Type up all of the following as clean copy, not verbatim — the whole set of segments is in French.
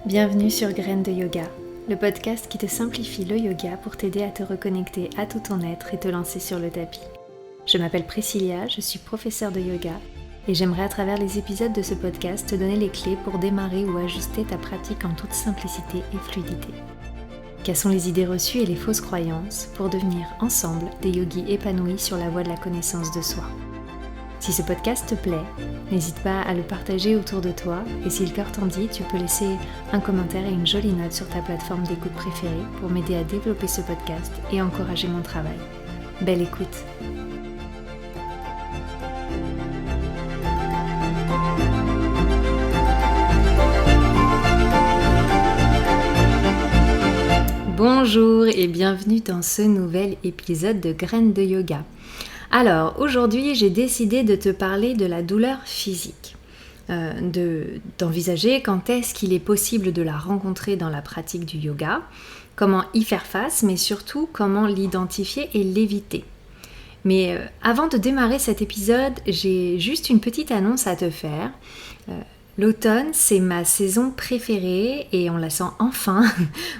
Bienvenue sur Graines de Yoga, le podcast qui te simplifie le yoga pour t'aider à te reconnecter à tout ton être et te lancer sur le tapis. Je m'appelle Priscilla, je suis professeure de yoga et j'aimerais à travers les épisodes de ce podcast te donner les clés pour démarrer ou ajuster ta pratique en toute simplicité et fluidité. Quelles sont les idées reçues et les fausses croyances pour devenir ensemble des yogis épanouis sur la voie de la connaissance de soi. Si ce podcast te plaît, n'hésite pas à le partager autour de toi et si le cœur t'en dit, tu peux laisser un commentaire et une jolie note sur ta plateforme d'écoute préférée pour m'aider à développer ce podcast et encourager mon travail. Belle écoute! Bonjour et bienvenue dans ce nouvel épisode de Graines de Yoga. Alors, aujourd'hui, j'ai décidé de te parler de la douleur physique, d'envisager quand est-ce qu'il est possible de la rencontrer dans la pratique du yoga, comment y faire face, mais surtout comment l'identifier et l'éviter. Mais avant de démarrer cet épisode, j'ai juste une petite annonce à te faire. L'automne, c'est ma saison préférée et on la sent enfin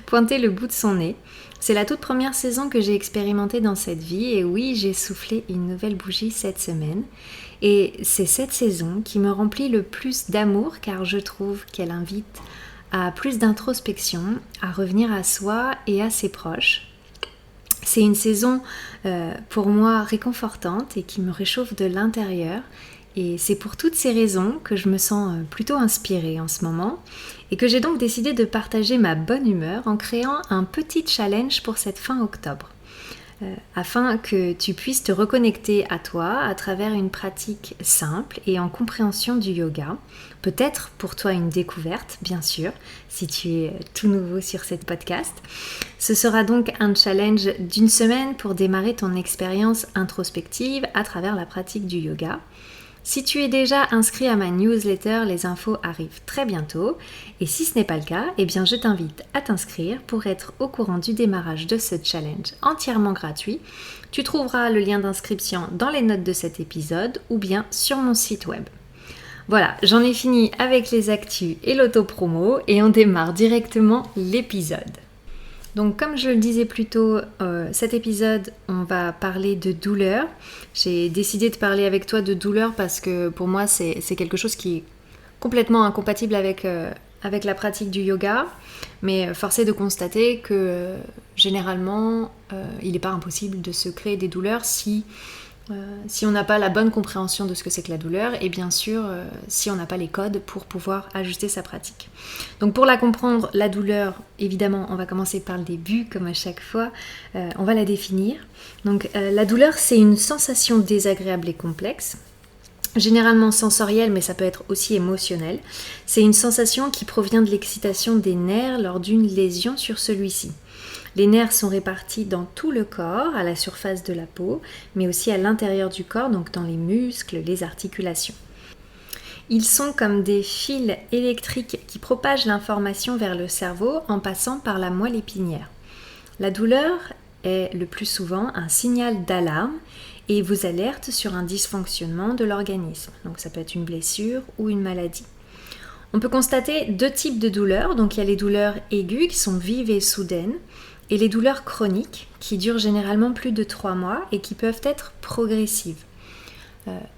pointer le bout de son nez. C'est la toute première saison que j'ai expérimentée dans cette vie et oui, j'ai soufflé une nouvelle bougie cette semaine. Et c'est cette saison qui me remplit le plus d'amour car je trouve qu'elle invite à plus d'introspection, à revenir à soi et à ses proches. C'est une saison pour moi réconfortante et qui me réchauffe de l'intérieur. Et c'est pour toutes ces raisons que je me sens plutôt inspirée en ce moment et que j'ai donc décidé de partager ma bonne humeur en créant un petit challenge pour cette fin octobre afin que tu puisses te reconnecter à toi à travers une pratique simple et en compréhension du yoga. Peut-être pour toi une découverte, bien sûr, si tu es tout nouveau sur cette podcast. Ce sera donc un challenge d'une semaine pour démarrer ton expérience introspective à travers la pratique du yoga. Si tu es déjà inscrit à ma newsletter, les infos arrivent très bientôt. Et si ce n'est pas le cas, eh bien je t'invite à t'inscrire pour être au courant du démarrage de ce challenge entièrement gratuit. Tu trouveras le lien d'inscription dans les notes de cet épisode ou bien sur mon site web. Voilà, j'en ai fini avec les actus et l'auto-promo et on démarre directement l'épisode. Donc comme je le disais plus tôt, cet épisode, on va parler de douleur. J'ai décidé de parler avec toi de douleur parce que pour moi, c'est quelque chose qui est complètement incompatible avec la pratique du yoga. Mais force est de constater que généralement, il n'est pas impossible de se créer des douleurs si on n'a pas la bonne compréhension de ce que c'est que la douleur et bien sûr si on n'a pas les codes pour pouvoir ajuster sa pratique. Donc pour la comprendre, la douleur, évidemment, on va commencer par le début comme à chaque fois, on va la définir. Donc la douleur, c'est une sensation désagréable et complexe, généralement sensorielle mais ça peut être aussi émotionnel. C'est une sensation qui provient de l'excitation des nerfs lors d'une lésion sur celui-ci. Les nerfs sont répartis dans tout le corps, à la surface de la peau, mais aussi à l'intérieur du corps, donc dans les muscles, les articulations. Ils sont comme des fils électriques qui propagent l'information vers le cerveau en passant par la moelle épinière. La douleur est le plus souvent un signal d'alarme et vous alerte sur un dysfonctionnement de l'organisme. Donc ça peut être une blessure ou une maladie. On peut constater deux types de douleurs. Donc il y a les douleurs aiguës qui sont vives et soudaines et les douleurs chroniques qui durent généralement plus de 3 mois et qui peuvent être progressives.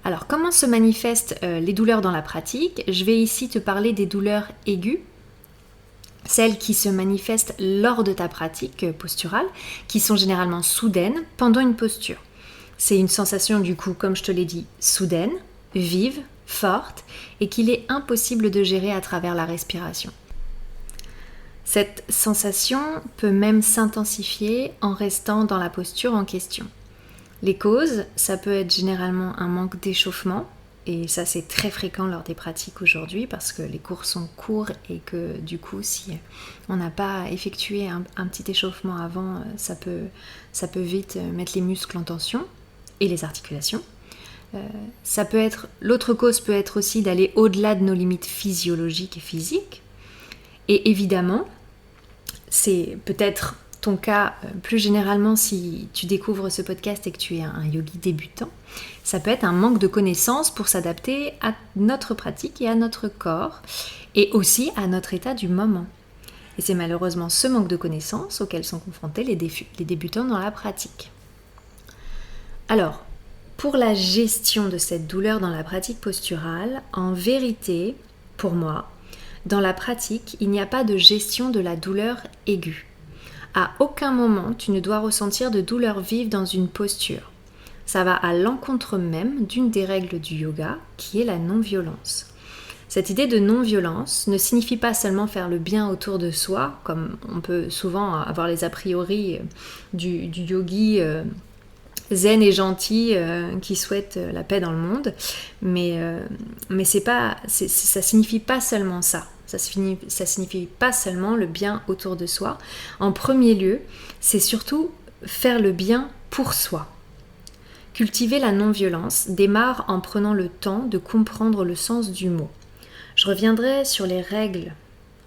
Alors comment se manifestent les douleurs dans la pratique ? Je vais ici te parler des douleurs aiguës, celles qui se manifestent lors de ta pratique posturale, qui sont généralement soudaines pendant une posture. C'est une sensation du coup, comme je te l'ai dit, soudaine, vive, forte et qu'il est impossible de gérer à travers la respiration. Cette sensation peut même s'intensifier en restant dans la posture en question. Les causes, ça peut être généralement un manque d'échauffement, et ça c'est très fréquent lors des pratiques aujourd'hui parce que les cours sont courts et que du coup si on n'a pas effectué un petit échauffement avant, ça peut vite mettre les muscles en tension et les articulations. L'autre cause peut être aussi d'aller au-delà de nos limites physiologiques et physiques. Et évidemment, c'est peut-être ton cas, plus généralement si tu découvres ce podcast et que tu es un yogi débutant, ça peut être un manque de connaissances pour s'adapter à notre pratique et à notre corps et aussi à notre état du moment. Et c'est malheureusement ce manque de connaissances auquel sont confrontés les débutants dans la pratique. Alors, pour la gestion de cette douleur dans la pratique posturale, en vérité, pour moi, dans la pratique, il n'y a pas de gestion de la douleur aiguë. À aucun moment, tu ne dois ressentir de douleur vive dans une posture. Ça va à l'encontre même d'une des règles du yoga, qui est la non-violence. Cette idée de non-violence ne signifie pas seulement faire le bien autour de soi, comme on peut souvent avoir les a priori du yogi zen et gentil qui souhaite la paix dans le monde, mais ça signifie pas seulement ça. Ça signifie pas seulement le bien autour de soi. En premier lieu, c'est surtout faire le bien pour soi. Cultiver la non-violence démarre en prenant le temps de comprendre le sens du mot. Je reviendrai sur les règles,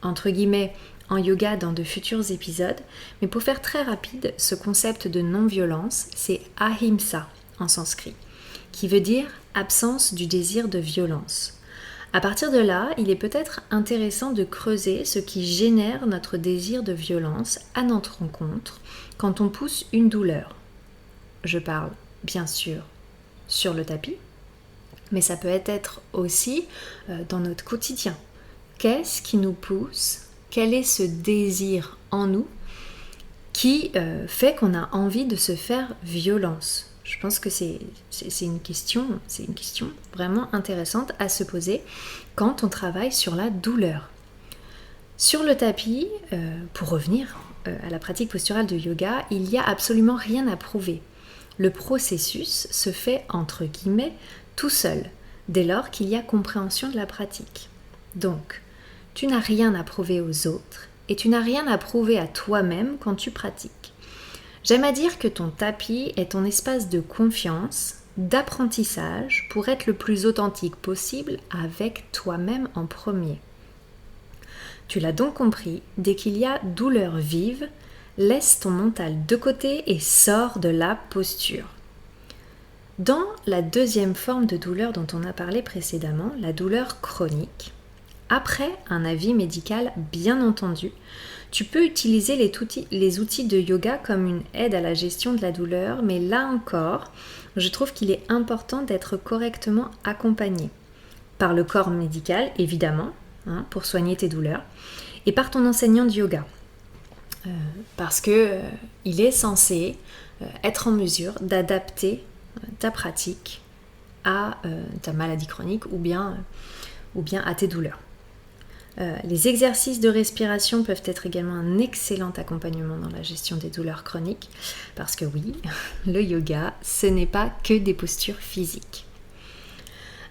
entre guillemets, en yoga dans de futurs épisodes, mais pour faire très rapide, ce concept de non-violence, c'est ahimsa en sanskrit, qui veut dire absence du désir de violence. À partir de là, il est peut-être intéressant de creuser ce qui génère notre désir de violence à notre rencontre quand on pousse une douleur. Je parle, bien sûr, sur le tapis, mais ça peut être aussi dans notre quotidien. Qu'est-ce qui nous pousse ? Quel est ce désir en nous qui fait qu'on a envie de se faire violence ? Je pense que c'est une question vraiment intéressante à se poser quand on travaille sur la douleur. Sur le tapis, pour revenir à la pratique posturale de yoga, il n'y a absolument rien à prouver. Le processus se fait entre guillemets tout seul, dès lors qu'il y a compréhension de la pratique. Donc, tu n'as rien à prouver aux autres et tu n'as rien à prouver à toi-même quand tu pratiques. J'aime à dire que ton tapis est ton espace de confiance, d'apprentissage pour être le plus authentique possible avec toi-même en premier. Tu l'as donc compris, dès qu'il y a douleur vive, laisse ton mental de côté et sors de la posture. Dans la deuxième forme de douleur dont on a parlé précédemment, la douleur chronique, après un avis médical bien entendu, tu peux utiliser les outils de yoga comme une aide à la gestion de la douleur, mais là encore, je trouve qu'il est important d'être correctement accompagné par le corps médical, évidemment, pour soigner tes douleurs, et par ton enseignant de yoga. Parce que il est censé être en mesure d'adapter ta pratique à ta maladie chronique ou bien à tes douleurs. Les exercices de respiration peuvent être également un excellent accompagnement dans la gestion des douleurs chroniques, parce que oui, le yoga, ce n'est pas que des postures physiques.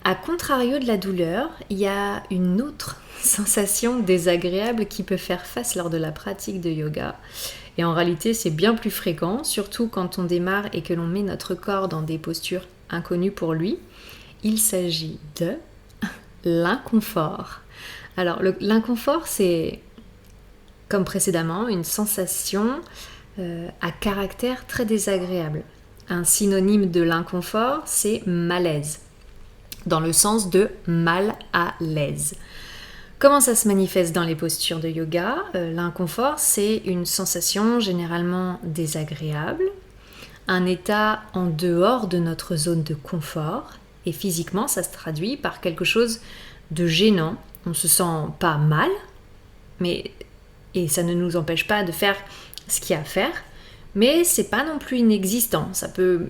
A contrario de la douleur, il y a une autre sensation désagréable qui peut faire face lors de la pratique de yoga. Et en réalité, c'est bien plus fréquent, surtout quand on démarre et que l'on met notre corps dans des postures inconnues pour lui. Il s'agit de l'inconfort. Alors, l'inconfort, c'est, comme précédemment, une sensation à caractère très désagréable. Un synonyme de l'inconfort, c'est malaise, dans le sens de mal à l'aise. Comment ça se manifeste dans les postures de yoga ? L'inconfort, c'est une sensation généralement désagréable, un état en dehors de notre zone de confort, et physiquement, ça se traduit par quelque chose de gênant. On ne se sent pas mal, et ça ne nous empêche pas de faire ce qu'il y a à faire, mais c'est pas non plus inexistant, ça peut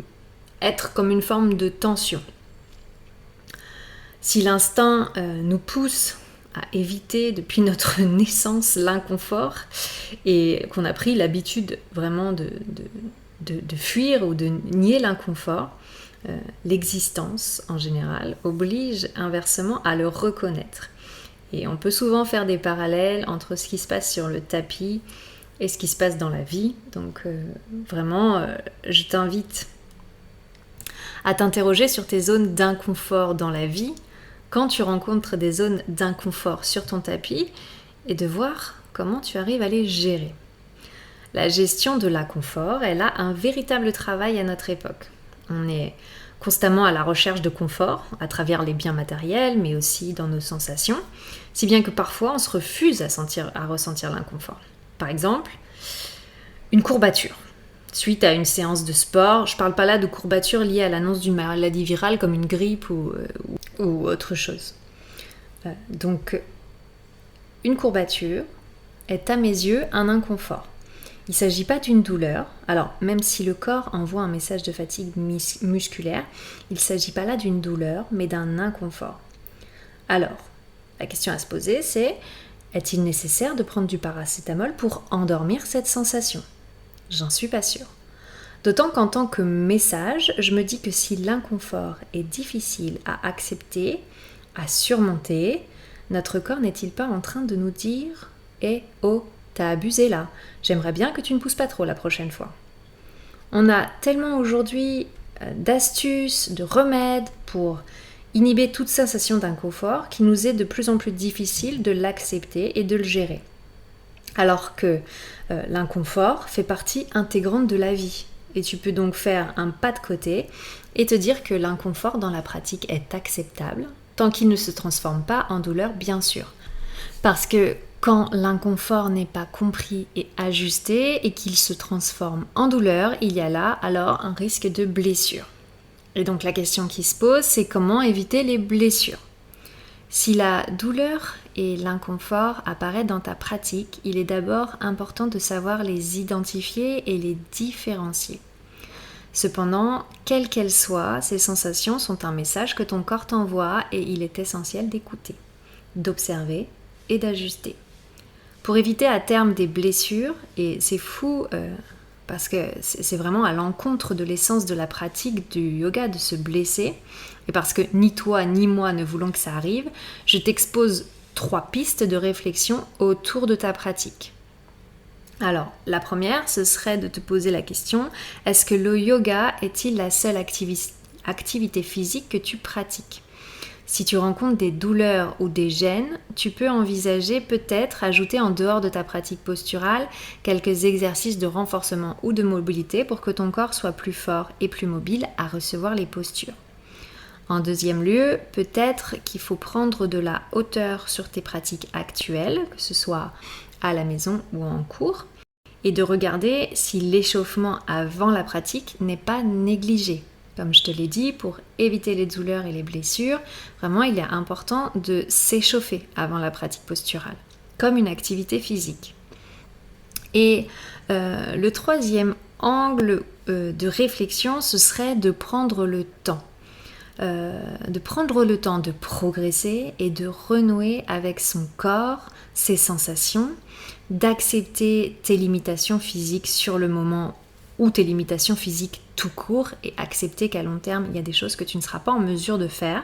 être comme une forme de tension. Si l'instinct nous pousse à éviter depuis notre naissance l'inconfort et qu'on a pris l'habitude vraiment de fuir ou de nier l'inconfort, l'existence en général oblige inversement à le reconnaître. Et on peut souvent faire des parallèles entre ce qui se passe sur le tapis et ce qui se passe dans la vie. Donc vraiment, je t'invite à t'interroger sur tes zones d'inconfort dans la vie quand tu rencontres des zones d'inconfort sur ton tapis et de voir comment tu arrives à les gérer. La gestion de l'inconfort, elle a un véritable travail à notre époque. On est constamment à la recherche de confort, à travers les biens matériels, mais aussi dans nos sensations, si bien que parfois on se refuse à ressentir l'inconfort. Par exemple, une courbature. Suite à une séance de sport, je ne parle pas là de courbature liée à l'annonce d'une maladie virale comme une grippe ou autre chose. Donc, une courbature est à mes yeux un inconfort. Il ne s'agit pas d'une douleur. Alors, même si le corps envoie un message de fatigue musculaire, il ne s'agit pas là d'une douleur, mais d'un inconfort. Alors, la question à se poser, c'est est-il nécessaire de prendre du paracétamol pour endormir cette sensation ? J'en suis pas sûre. D'autant qu'en tant que message, je me dis que si l'inconfort est difficile à accepter, à surmonter, notre corps n'est-il pas en train de nous dire « Eh oh, t'as abusé là, j'aimerais bien que tu ne pousses pas trop la prochaine fois ». On a tellement aujourd'hui d'astuces, de remèdes pour inhiber toute sensation d'inconfort qu'il nous est de plus en plus difficile de l'accepter et de le gérer. Alors que l'inconfort fait partie intégrante de la vie. Et tu peux donc faire un pas de côté et te dire que l'inconfort dans la pratique est acceptable, tant qu'il ne se transforme pas en douleur, bien sûr. Parce que quand l'inconfort n'est pas compris et ajusté et qu'il se transforme en douleur, il y a là alors un risque de blessure. Et donc la question qui se pose, c'est comment éviter les blessures. Si la douleur et l'inconfort apparaissent dans ta pratique, il est d'abord important de savoir les identifier et les différencier. Cependant, quelles qu'elles soient, ces sensations sont un message que ton corps t'envoie et il est essentiel d'écouter, d'observer et d'ajuster. Pour éviter à terme des blessures, et c'est fou parce que c'est vraiment à l'encontre de l'essence de la pratique du yoga de se blesser, et parce que ni toi ni moi ne voulons que ça arrive, je t'expose 3 pistes de réflexion autour de ta pratique. Alors, la première, ce serait de te poser la question, est-ce que le yoga est-il la seule activité physique que tu pratiques ? Si tu rencontres des douleurs ou des gênes, tu peux envisager peut-être ajouter en dehors de ta pratique posturale quelques exercices de renforcement ou de mobilité pour que ton corps soit plus fort et plus mobile à recevoir les postures. En deuxième lieu, peut-être qu'il faut prendre de la hauteur sur tes pratiques actuelles, que ce soit à la maison ou en cours, et de regarder si l'échauffement avant la pratique n'est pas négligé. Comme je te l'ai dit, pour éviter les douleurs et les blessures, vraiment il est important de s'échauffer avant la pratique posturale, comme une activité physique. Et le troisième angle de réflexion, ce serait de prendre le temps. De progresser et de renouer avec son corps, ses sensations, d'accepter tes limitations physiques sur le moment ou tes limitations physiques tout court et accepter qu'à long terme, il y a des choses que tu ne seras pas en mesure de faire.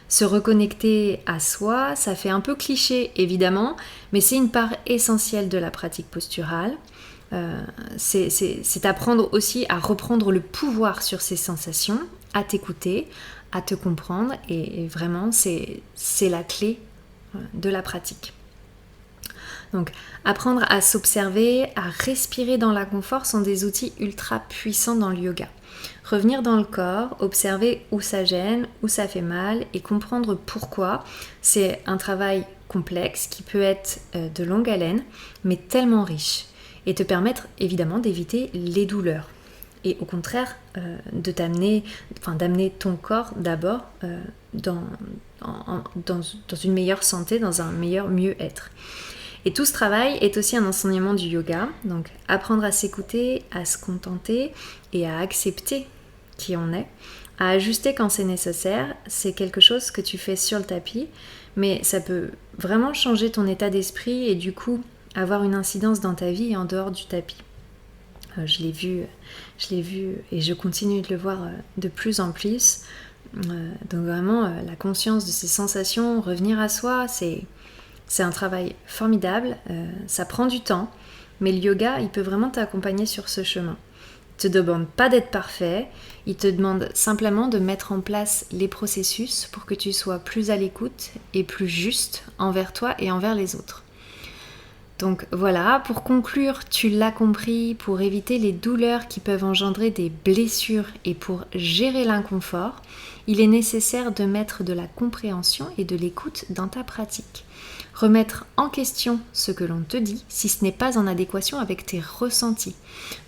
Se reconnecter à soi, ça fait un peu cliché évidemment, mais c'est une part essentielle de la pratique posturale. C'est apprendre aussi à reprendre le pouvoir sur ses sensations, à t'écouter, à te comprendre et vraiment c'est la clé de la pratique. Donc apprendre à s'observer, à respirer dans l'inconfort sont des outils ultra puissants dans le yoga. Revenir dans le corps, observer où ça gêne, où ça fait mal et comprendre pourquoi, c'est un travail complexe qui peut être de longue haleine mais tellement riche et te permettre évidemment d'éviter les douleurs. Et au contraire, d'amener ton corps d'abord dans une meilleure santé, dans un meilleur mieux-être. Et tout ce travail est aussi un enseignement du yoga, donc apprendre à s'écouter, à se contenter et à accepter qui on est, à ajuster quand c'est nécessaire, c'est quelque chose que tu fais sur le tapis, mais ça peut vraiment changer ton état d'esprit et du coup avoir une incidence dans ta vie et en dehors du tapis. Je l'ai vu et je continue de le voir de plus en plus. Donc vraiment, la conscience de ces sensations, revenir à soi, c'est un travail formidable. Ça prend du temps, mais le yoga, il peut vraiment t'accompagner sur ce chemin. Il ne te demande pas d'être parfait, il te demande simplement de mettre en place les processus pour que tu sois plus à l'écoute et plus juste envers toi et envers les autres. Donc voilà, pour conclure, tu l'as compris, pour éviter les douleurs qui peuvent engendrer des blessures et pour gérer l'inconfort, il est nécessaire de mettre de la compréhension et de l'écoute dans ta pratique. Remettre en question ce que l'on te dit si ce n'est pas en adéquation avec tes ressentis.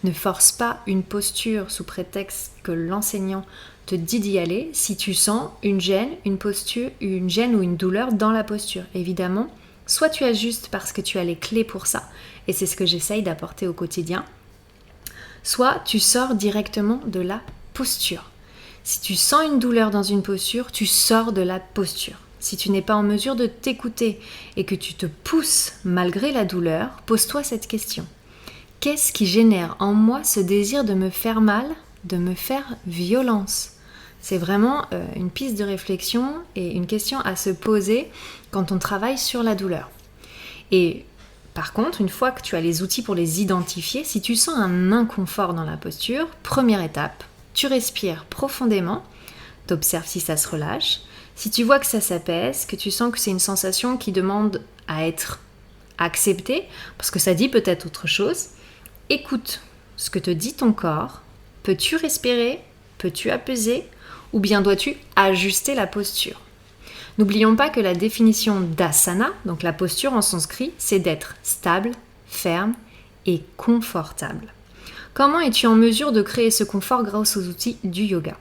Ne force pas une posture sous prétexte que l'enseignant te dit d'y aller si tu sens une gêne, une gêne ou une douleur dans la posture. Évidemment, soit tu ajustes parce que tu as les clés pour ça, et c'est ce que j'essaye d'apporter au quotidien, soit tu sors directement de la posture. Si tu sens une douleur dans une posture, tu sors de la posture. Si tu n'es pas en mesure de t'écouter et que tu te pousses malgré la douleur, pose-toi cette question. Qu'est-ce qui génère en moi ce désir de me faire mal, de me faire violence ? C'est vraiment une piste de réflexion et une question à se poser quand on travaille sur la douleur. Et par contre, une fois que tu as les outils pour les identifier, si tu sens un inconfort dans la posture, première étape, tu respires profondément, tu observes si ça se relâche. Si tu vois que ça s'apaise, que tu sens que c'est une sensation qui demande à être acceptée, parce que ça dit peut-être autre chose, écoute ce que te dit ton corps. Peux-tu respirer ? Peux-tu apaiser ? Ou bien dois-tu ajuster la posture ? N'oublions pas que la définition d'asana, donc la posture en sanskrit, c'est d'être stable, ferme et confortable. Comment es-tu en mesure de créer ce confort grâce aux outils du yoga ?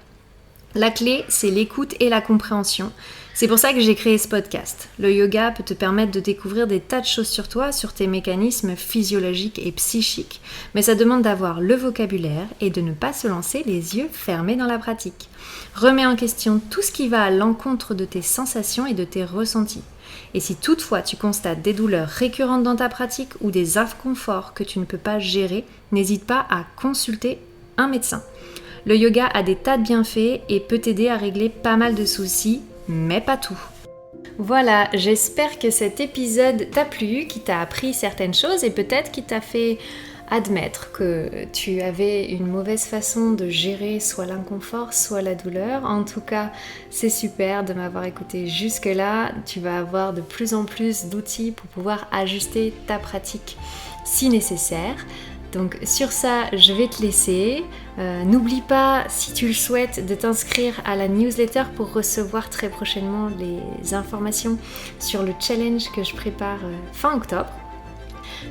La clé, c'est l'écoute et la compréhension. C'est pour ça que j'ai créé ce podcast. Le yoga peut te permettre de découvrir des tas de choses sur toi, sur tes mécanismes physiologiques et psychiques. Mais ça demande d'avoir le vocabulaire et de ne pas se lancer les yeux fermés dans la pratique. Remets en question tout ce qui va à l'encontre de tes sensations et de tes ressentis. Et si toutefois tu constates des douleurs récurrentes dans ta pratique ou des inconforts que tu ne peux pas gérer, n'hésite pas à consulter un médecin. Le yoga a des tas de bienfaits et peut t'aider à régler pas mal de soucis, mais pas tout. Voilà, j'espère que cet épisode t'a plu, qu'il t'a appris certaines choses et peut-être qu'il t'a fait admettre que tu avais une mauvaise façon de gérer soit l'inconfort, soit la douleur. En tout cas, c'est super de m'avoir écouté jusque-là. Tu vas avoir de plus en plus d'outils pour pouvoir ajuster ta pratique si nécessaire. Donc sur ça, je vais te laisser. N'oublie pas, si tu le souhaites, de t'inscrire à la newsletter pour recevoir très prochainement les informations sur le challenge que je prépare fin octobre.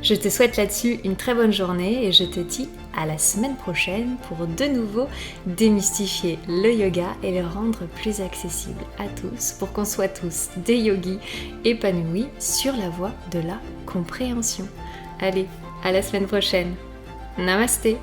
Je te souhaite là-dessus une très bonne journée et je te dis à la semaine prochaine pour de nouveau démystifier le yoga et le rendre plus accessible à tous pour qu'on soit tous des yogis épanouis sur la voie de la compréhension. Allez, à la semaine prochaine. Namasté.